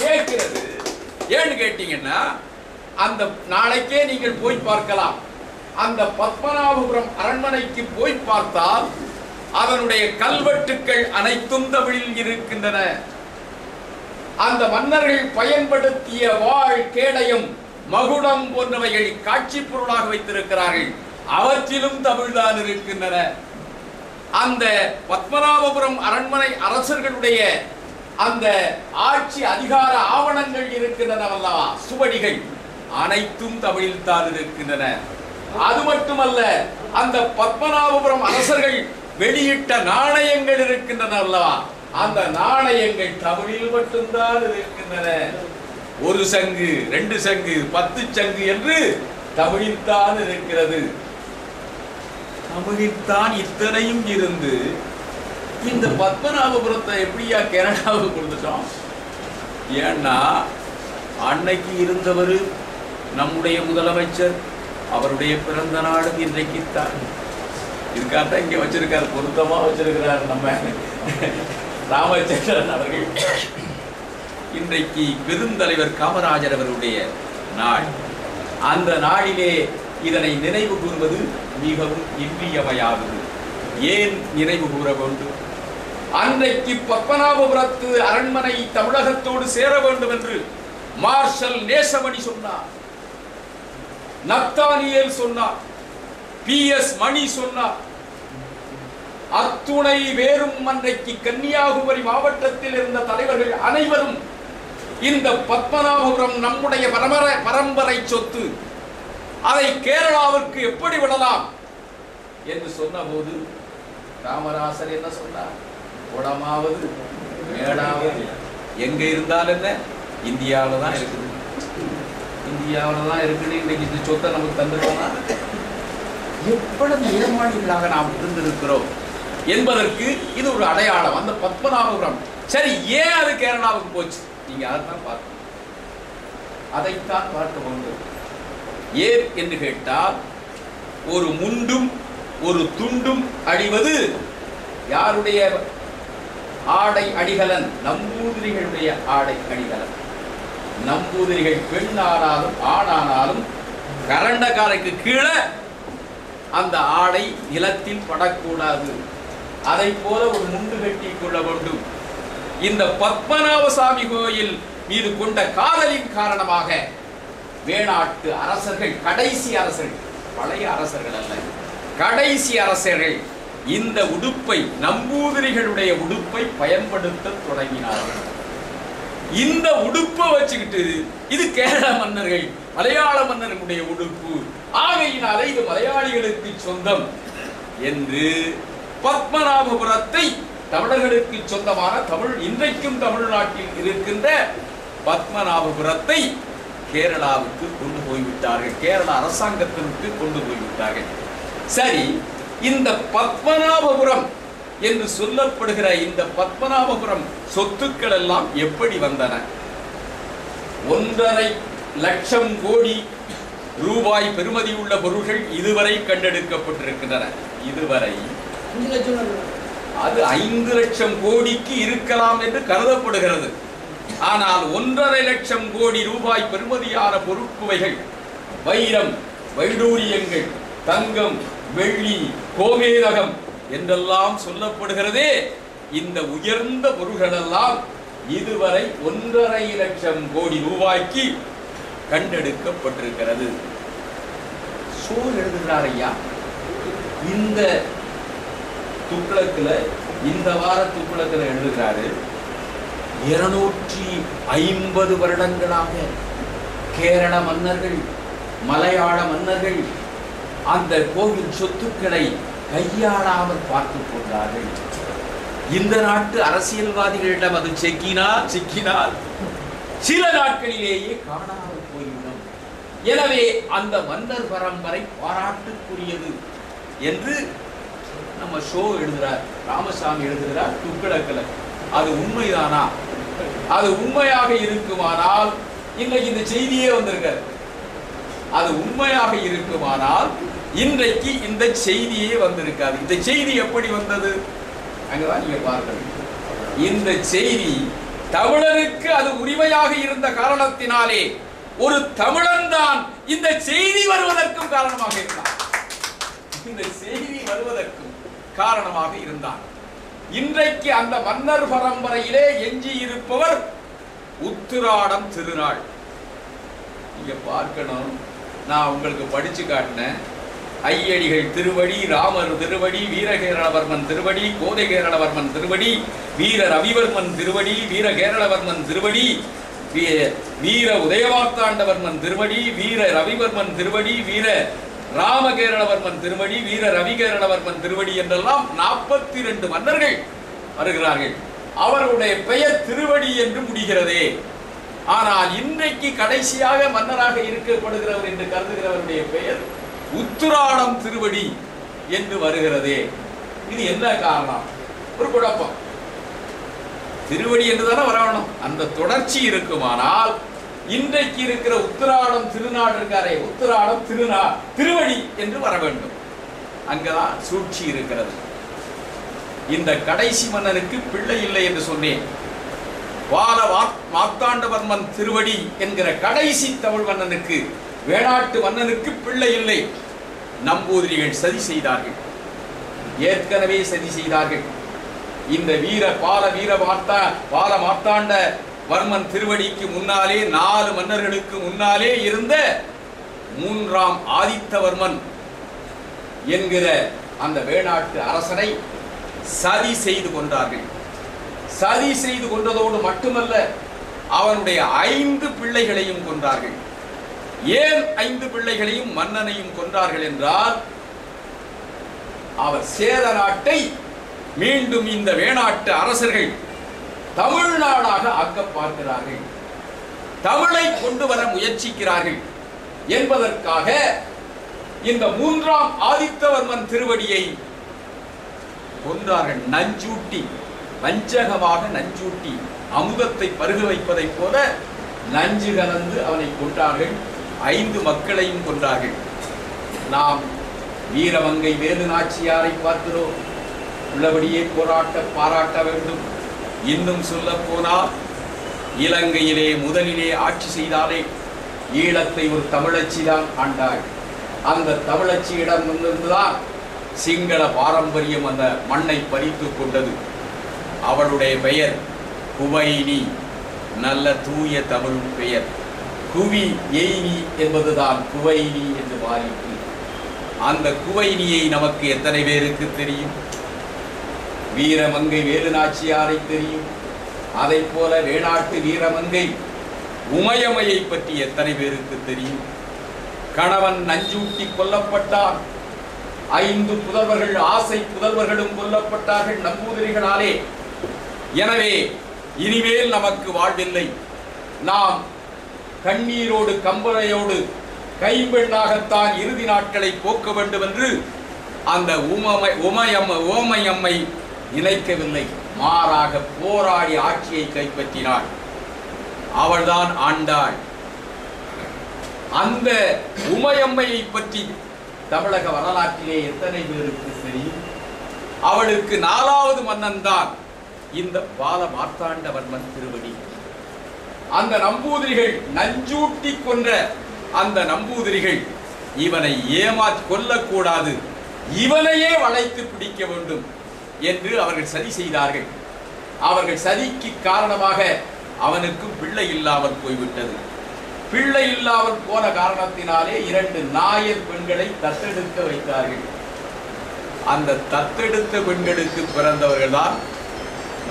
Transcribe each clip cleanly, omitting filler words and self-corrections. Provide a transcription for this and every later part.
கேட்கிறது. ஏன்னு கேட்டீங்கன்னா அந்த நாளைக்கே நீங்கள் போய் பார்க்கலாம். அந்த பத்மநாபபுரம் அரண்மனைக்கு போய் பார்த்தால் அதனுடைய கல்வெட்டுக்கள் அனைத்தும் தமிழில் இருக்கின்றன. அந்த மன்னர்கள் பயன்படுத்திய வாழ், கேடயம், மகுடம் போன்றவைகள் காட்சி பொருளாக வைத்திருக்கிறார்கள். அவற்றிலும் தமிழ்தான் இருக்கின்றன. அந்த பத்மநாபபுரம் அரண்மனை அரசர்களுடைய அந்த ஆட்சி அதிகார ஆவணங்கள் இருக்கின்றன அல்லவா, சுவடிகள் அனைத்தும் தமிழில் தான் இருக்கின்றன. அது மட்டுமல்ல, அந்த பத்மநாபபுரம் அரசர்கள் வெளியிட்ட நாணயங்கள் இருக்கின்றன அல்லவா, அந்த நாணயங்கள் தமிழில் மட்டும்தான் இருக்கின்றன. ஒரு சங்கு, 2 சங்கு, 10 சங்கு என்று தமிழில் தான் இருக்கிறது. தமிழில் தான் இத்தனையும் இருந்து இந்த பத்மநாபபுரத்தை எப்படியா கேரளாவுக்கு கொடுத்துட்டோம்? ஏன்னா அன்னைக்கு இருந்தவர் நம்முடைய முதலமைச்சர், அவருடைய பிறந்த நாளும் இன்றைக்குத்தான். இதுக்காகத்தான் இங்கே வச்சிருக்காரு, பொருத்தமா வச்சிருக்கிறார் நம்ம ராமச்சந்திரன் அவர்கள். இன்றைக்கு பெருந்தலைவர் காமராஜர் அவருடைய நாள். அந்த நாளிலே இதனை நினைவு கூறுவது மிகவும் இன்றியமையாதது. ஏன் நினைவு கூற வேண்டும்? அன்றைக்கு பத்மநாபபுரத்து அரண்மனை தமிழகத்தோடு சேர வேண்டும் என்று மார்ஷல் நேசமணி சொன்னார், நத்தானியேல் சொன்னார், PS மணி சொன்னார். அத்துணை வேறும் அன்றைக்கு கன்னியாகுமரி மாவட்டத்தில் இருந்த தலைவர்கள் அனைவரும் இந்த பத்மநாபபுரம் நம்முடைய பரம்பரை சொத்து, அதை கேரளாவிற்கு எப்படி விடலாம் என்று சொன்னபோது காமராசர் என்ன சொன்னார்? குடமாவது மேடாவது எங்க இருந்தால் என்ன, இந்தியாவில் தான் இருக்குது, இந்தியாவில் தான் இருக்குது. இன்னைக்கு இந்த சொத்தை நமக்கு தந்துட்டோம்னா எவ்வளவு ஏமாளிகளாக நாம் இருந்திருக்கிறோம் என்பதற்கு இது ஒரு அடையாளம். அந்த பத்மநாபபுரம் சரி, ஏன் அது கேரளாவுக்கு போச்சு? நீங்க அதைத்தான் பார்க்கணும், அதைத்தான் பார்க்க வேண்டும். ஏன் என்று கேட்டால், ஒரு முண்டும் ஒரு துண்டும் அடிவது யாருடைய ஆடை அடிகலன்? நம்பூதிரிகளுடைய ஆடை அடிகலன். நம்பூதிரிகள் பெண்ணானாலும் ஆணானாலும் கரண்டக்காரைக்கு கீழே அந்த ஆடை நிலத்தில் படக்கூடாது. அதை போல ஒரு முண்டு கட்டி கொள்ள வேண்டும். இந்த பத்மநாபசாமி கோயில் மீது கொண்ட காதலின் காரணமாக வேணாட்டு அரசர்கள், கடைசி அரசர்கள், பழைய அரசர்கள் அல்ல, கடைசி அரசர்கள் இந்த உடுப்பை, நம்பூதிரிகளுடைய உடுப்பை பயன்படுத்த தொடங்கினார்கள். இந்த உடுப்பை வச்சுக்கிட்டு இது கேரள மன்னர்கள், மலையாள மன்னர்களுடைய உடுப்பு, ஆகையினாலே இது மலையாளிகளுக்கு சொந்தம் என்று பத்மநாபபுரத்தை தமிழர்களுக்கு சொந்தமான தமிழ், இன்றைக்கும் தமிழ்நாட்டில் இருக்கின்ற பத்மநாபபுரத்தை கேரளாவுக்கு கொண்டு போய்விட்டார்கள், கேரள அரசாங்கத்திற்கு கொண்டு போய்விட்டார்கள். சரி, இந்த பத்மநாபபுரம் என்று சொல்லப்படுகிற இந்த பத்மநாபபுரம் சொத்துக்கள் எல்லாம் எப்படி வந்தன? 1.5 லட்சம் கோடி ரூபாய் பெறுமதி உள்ள பொருள்கள் இதுவரை கண்டெடுக்கப்பட்டிருக்கின்றன. இதுவரை அது 5 லட்சம் கோடிக்கு இருக்கலாம் என்று கருதப்படுகிறது. ஆனால் 1.5 லட்சம் கோடி ரூபாய் பெறுமதியான பொருட்குவைகள், வைரம், வைடூரியங்கள், தங்கம், வெள்ளி, கோமேதகம் என்றெல்லாம் சொல்லப்படுகிறதே, இந்த உயர்ந்த பொருள்கள் எல்லாம் இதுவரை 1.5 லட்சம் கோடி ரூபாய்க்கு கண்டெடுக்கப்பட்டிருக்கிறது. எழுதுகிறார் ஐயா, இந்த துக்ளக்கில், இந்த வார துக்ளக்கில் எழுதுகிறாரு, 250 வருடங்களாக கேரள மன்னர்கள், மலையாள மன்னர்கள் அந்த கோவில் சொத்துக்களை கையாளாமல் பார்த்துக் கொண்டார்கள். இந்த நாட்டு அரசியல்வாதிகளிடம் அது சிக்கினால் சில நாட்களிலேயே காணாமல் போய்விடும். எனவே அந்த மன்னர் பரம்பரை பாராட்டுக்குரியது என்று நம்ம எழுதுகிறார், ராமசாமி எழுதுகிறார் துக்ளக்கில். அது உண்மைதானா? அது உண்மையாக இருக்குமானால் இன்றைக்கு இந்த செய்தியே வந்திருக்காரு. அது உண்மையாக இருக்குமானால் இன்றைக்கு இந்த செய்தியே வந்திருக்காது. இந்த செய்தி எப்படி வந்தது? அங்கதான் நீங்க பார்க்கணும். இந்த செய்தி தமிழனுக்கு அது உரிமையாக இருந்த காரணத்தினாலே ஒரு தமிழன் தான் இந்த செய்தி வருவதற்கும் காரணமாக இருந்தான். இந்த செய்தி வருவதற்கும் காரணமாக இருந்தான். இன்றைக்கு அந்த மன்னர் பரம்பரையிலே எஞ்சி இருப்பவர் உத்திராடம் திருநாள். நீங்க பார்க்கணும், நான் உங்களுக்கு படிச்சு காட்டினேன். ஐயடிகள் திருவடி, ராமர் திருவடி, வீரகேரளவர்மன் திருவடி, கோதைகேரளவர்மன் திருவடி, வீர ரவிவர்மன் திருவடி, வீரகேரளவர்மன் திருவடி, வீர உதயமார்த்தாண்டவர்மன் திருவடி, வீர ரவிவர்மன் திருவடி, வீர ராமகேரளவர்மன் திருவடி, வீர ரவிகேரளவர்மன் திருவடி என்றெல்லாம் 42 மன்னர்கள் வருகிறார்கள். அவர்களுடைய பெயர் திருவடி என்று முடிகிறதே. ஆனால் இன்றைக்கு கடைசியாக மன்னராக இருக்கப்படுகிறவர் என்று கருதுகிறவருடைய பெயர் உத்திராடம் திருவடி என்று வருகிறதே. இது என்ன காரணம்? ஒரு குழப்பம். திருவடி என்றுதானே வரணும், அந்த தொடர்ச்சி இருக்குமானால் இன்றைக்கு இருக்கிற உத்திராடம் திருநாள் இருக்காரே, உத்திராடம் திருவடி என்று வர வேண்டும். அங்கதான் சூழ்ச்சி இருக்கிறது. இந்த கடைசி மன்னனுக்கு பிள்ளை இல்லை என்று சொன்னேன். வால மார்த்தாண்டவர்மன் திருவடி என்கிற கடைசி தமிழ் மன்னனுக்கு, வேணாட்டு மன்னனுக்கு பிள்ளை இல்லை. நம்பூதிரிகள் சதி செய்தார்கள், ஏற்கனவே சதி செய்தார்கள். இந்த பால மார்த்தாண்ட வர்மன் திருவடிக்கு முன்னாலே 4 மன்னர்களுக்கு முன்னாலே இருந்த 3ஆம் ஆதித்தவர்மன் என்கிற அந்த வேணாட்டு அரசனை சதி செய்து கொண்டார்கள். சதி செய்து கொண்டதோடு மட்டுமல்ல, அவனுடைய 5 பிள்ளைகளையும் கொன்றார்கள். ஏன் 5 பிள்ளைகளையும் மன்னனையும் கொன்றார்கள் என்றால், அவர் சேர நாட்டை மீண்டும் இந்த வேணாட்டு அரசர்கள் தமிழ்நாடாக ஆக்க பார்க்கிறார்கள், தமிழை கொண்டு வர முயற்சிக்கிறார்கள் என்பதற்காக இந்த 3ஆம் ஆதித்தவர்மன் திருவடியை கொன்றார்கள். நஞ்சூட்டி, வஞ்சகமாக நஞ்சூட்டி, அமுதத்தை பருக வைப்பதை போல நஞ்சு கலந்து அவனை கொன்றார்கள். 5 மக்களையும் கொன்றார்கள். நாம் வீரமங்கை வேலு நாச்சியாரை பார்க்கிறோம். உள்ளபடியே பாராட்ட வேண்டும். இன்னும் சொல்ல போனால், இலங்கையிலே முதலிலே ஆட்சி செய்தாலே ஈழத்தை ஒரு தமிழச்சி தான் ஆண்டாள். அந்த தமிழச்சியிடம் இருந்துதான் சிங்கள பாரம்பரியம் அந்த மண்ணை பறித்து கொண்டது. அவளுடைய பெயர் குவைனி, நல்ல தூய தமிழ் பெயர். குவி எய்னி என்பதுதான் குவைனி என்று மாறிற்று. அந்த குவைனியை நமக்கு எத்தனை பேருக்கு தெரியும்? வீரமங்கை வேலுநாச்சியாரை தெரியும். அதை போல வேணாட்டு வீரமங்கை உமையம்மையை பற்றி எத்தனை பேருக்கு தெரியும்? கணவன் நஞ்சூட்டி கொல்லப்பட்டார். 5 புதல்வர்கள், ஆசை புதல்வர்களும் கொல்லப்பட்டார்கள் நம்பூதிரிகளாலே. எனவே இனிமேல் நமக்கு வாழ்வில்லை. நாம் கண்ணீரோடு கம்பளையோடு கைம்பெண்ணாகத்தான் இறுதி நாட்களை போக்க வேண்டும் என்று அந்த ஓமையம்மை நினைக்கவில்லை. மாறாக போராடி ஆட்சியை கைப்பற்றினாள். அவள்தான் ஆண்டாள். அந்த உமையம்மையை பற்றி தமிழக வரலாற்றிலே எத்தனை பேருக்கு தெரியும்? அவளுக்கு 4வது மன்னன் தான் இந்த பால மார்த்தாண்டவர்மன் திருவடி. அந்த நம்பூதிரிகள் நஞ்சூட்டி கொன்ற அந்த நம்பூதிரிகள் இவனை கொல்லக்கூடாது, இவனையே வளைத்து பிடிக்க வேண்டும் என்று அவர்கள் சதி செய்தார்கள். அவர்கள் சதிக்கு காரணமாக அவனுக்கு பிள்ளை இல்லாமல் போய்விட்டது. பிள்ளை இல்லாமல் போன காரணத்தினாலே 2 நாயர் பெண்களை தத்தெடுக்க வைத்தார்கள். அந்த தத்தெடுத்த பெண்களுக்கு பிறந்தவர்கள் தான்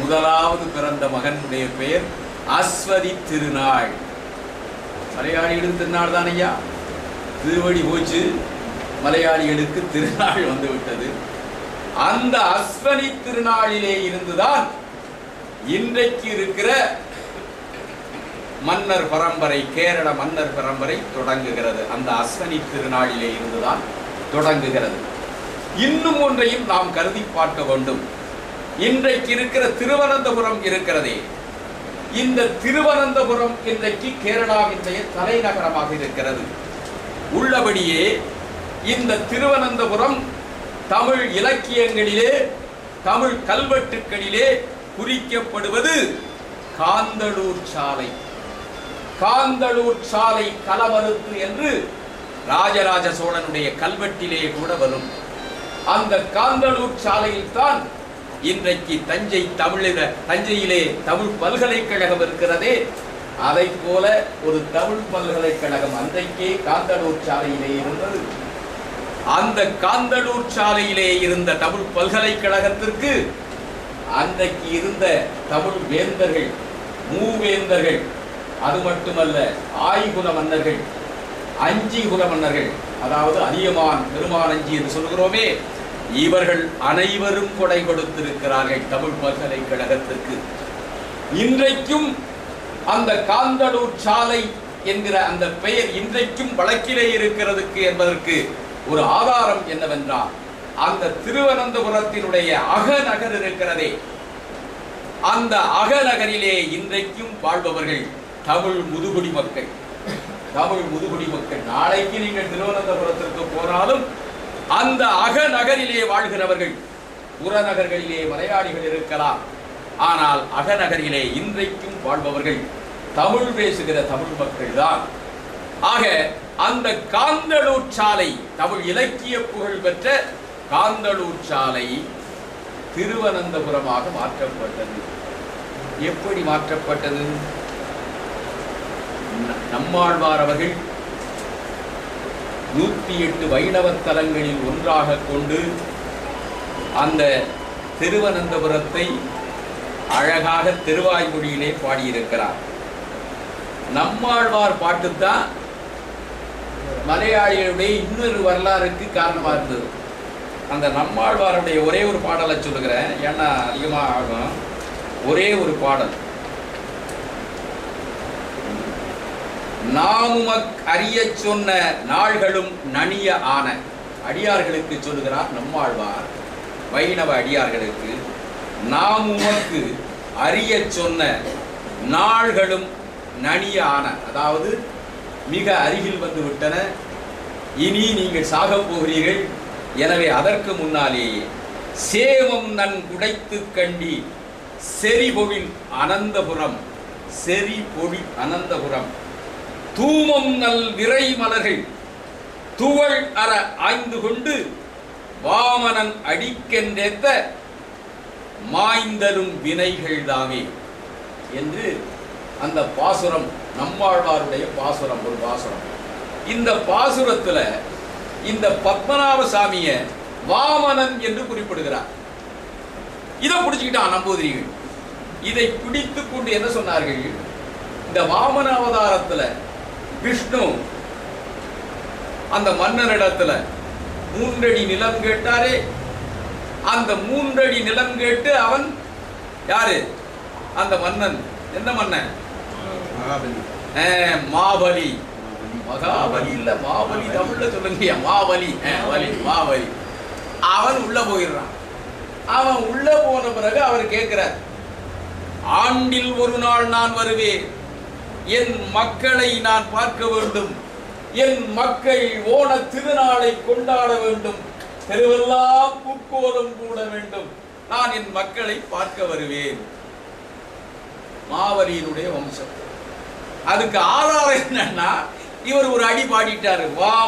முதலாவது பிறந்த மகனுடைய பெயர் அஸ்வதி திருநாள். மலையாளிகளுக்கு திருநாள் தான் ஐயா. திருவடி போச்சு, மலையாளிகளுக்கு திருநாள் வந்து விட்டது. அந்த அஸ்வனி திருநாளிலே இருந்துதான் இன்றைக்கு இருக்கிற மன்னர் பரம்பரை, கேரள மன்னர் பரம்பரை தொடங்குகிறது. அந்த அஸ்வனி திருநாளிலே இருந்துதான் தொடங்குகிறது. இன்னும் ஒன்றையும் நாம் கருதி பார்க்க வேண்டும். இன்றைக்கு இருக்கிற திருவனந்தபுரம் இருக்கிறதே, இந்த திருவனந்தபுரம் இன்றைக்கு கேரளாவினுடைய தலைநகரமாக இருக்கிறது. உள்ளபடியே இந்த திருவனந்தபுரம் தமிழ் இலக்கியங்களிலே, தமிழ் கல்வெட்டுக்களிலே குறிக்கப்படுவது காந்தளூர் சாலை. காந்தளூர் சாலை கலவருத்து என்று ராஜராஜ சோழனுடைய கல்வெட்டிலே கூட வரும். அந்த காந்தளூர் சாலையில் தான் இன்றைக்கு தஞ்சையிலே தமிழ் பல்கலைக்கழகம் இருக்கிறதே, அதை போல ஒரு தமிழ் பல்கலைக்கழகம் அன்றைக்கே காந்தளூர் சாலையிலே இருந்தது. அந்த காந்தளூர் சாலையிலே இருந்த தமிழ் பல்கலைக்கழகத்திற்கு அன்றைக்கு இருந்த தமிழ் வேந்தர்கள், மூவேந்தர்கள், அது மட்டுமல்ல ஆய்குல மன்னர்கள், அஞ்சிகுல மன்னர்கள், அதாவது அதியமான் பெருமான் அஞ்சி என்று சொல்கிறோமே, இவர்கள் அனைவரும் கொடை கொடுத்திருக்கிறார்கள் தமிழ் பல்கலைக்கழகத்திற்கு. இன்றைக்கும் அந்த காந்தளூர் சாலை என்கிற அந்த பெயர் இன்றைக்கும் வழக்கிலே இருக்கிறதுக்கு என்பதற்கு ஒரு ஆதாரம் என்னவென்றால், அந்த திருவனந்தபுரத்தினுடைய அகநகர் இருக்கிறதே, அந்த அகநகரிலே இன்றைக்கும் வாழ்பவர்கள் தமிழ் முதுகுடி மக்கள். தமிழ் முதுகுடி மக்கள். நாளைக்கு நீங்கள் திருவனந்தபுரத்திற்கு போனாலும் அந்த அகநகரிலே வாழ்கிறவர்கள். புறநகர்களிலே மலையாளிகள் இருக்கலாம், ஆனால் அகநகரிலே இன்றைக்கும் வாழ்பவர்கள் தமிழ் பேசுகிற தமிழ் மக்கள் தான். ஆக அந்த காந்தளூர் சாலை, தமிழ் இலக்கிய புகழ் பெற்ற காந்தளூர் சாலை திருவனந்தபுரமாக மாற்றப்பட்டது. எப்படி மாற்றப்பட்டது? நம்மாழ்வார் அவர்கள் 108 வைணவ தலங்களில் ஒன்றாக கொண்டு அந்த திருவனந்தபுரத்தை அழகாக திருவாய்மொழியிலே பாடியிருக்கிறார். நம்மாழ்வார் பாட்டுத்தான் மலையாளிகளுடைய இன்னொரு வரலாறுக்கு காரணமாக இருந்தது. அந்த நம்மாழ்வாருடைய ஒரே ஒரு பாடலை சொல்லுகிறேன், ஏன்னா அதிகமாக ஆகும். ஒரே ஒரு பாடல். நாமுமக் அறிய சொன்ன நாள்களும் நனிய ஆன. அடியார்களுக்கு சொல்லுகிறார் நம்மாழ்வார், வைணவ அடியார்களுக்கு, நாமுமக்கு அறிய சொன்ன நாள்களும் நனிய ஆன, அதாவது மிக அருகில் வந்து விட்டன, இனி நீங்கள் சாக போகிறீர்கள். எனவே அதற்கு முன்னாலேயே சேமம் நன் குடைத்து கண்டி செறிபொழில் அனந்தபுரம், செறிபொழில் அனந்தபுரம், தூமம் நல் விரை மலர்கள் துவள் அற ஆய்ந்து கொண்டு வாமனன் அடிக்கென்றேத்த மாய்ந்தரும் வினைகள் தாமே என்று அந்த பாசுரம் நம்மாழ்வாருடைய பாசுரம். ஒரு பாசுரம். இந்த பாசுரத்துல இந்த பத்மநாப சாமிய வாமனன் என்று குறிப்பிடுகிறார். இதை பிடிச்சுக்கிட்டான் நம்பூதிரிகள். இதை பிடித்து கொண்டு என்ன சொன்னார்கள்? இந்த வாமன அவதாரத்துல விஷ்ணு அந்த மன்னனிடத்துல 3 அடி நிலம் கேட்டாரே, அந்த 3 அடி நிலம் கேட்டு அவன் யாரு? அந்த மன்னன். என்ன மன்னன்? மாபலி. மகாபலி இல்ல, மாபலி தமிழ்ல சொல்லுங்க. மாபலி, மாபலி. அவன் உள்ள போயிடுறான். அவன் உள்ள போன பிறகு அவர் கேட்கிறார், ஆண்டில் ஒரு நாள் நான் வருவேன், என் மக்களை நான் பார்க்க வேண்டும், என் மக்கள் ஓண திருநாளை கொண்டாட வேண்டும், தெருவெல்லாம் பூக்கோலம் கூட வேண்டும், நான் என் மக்களை பார்க்க வருவேன். மாவலியினுடைய வம்சம். அதுக்கு ஆதாரம் என்னன்னா, இவர் ஒரு அடி பாடிட்டாரு. வாம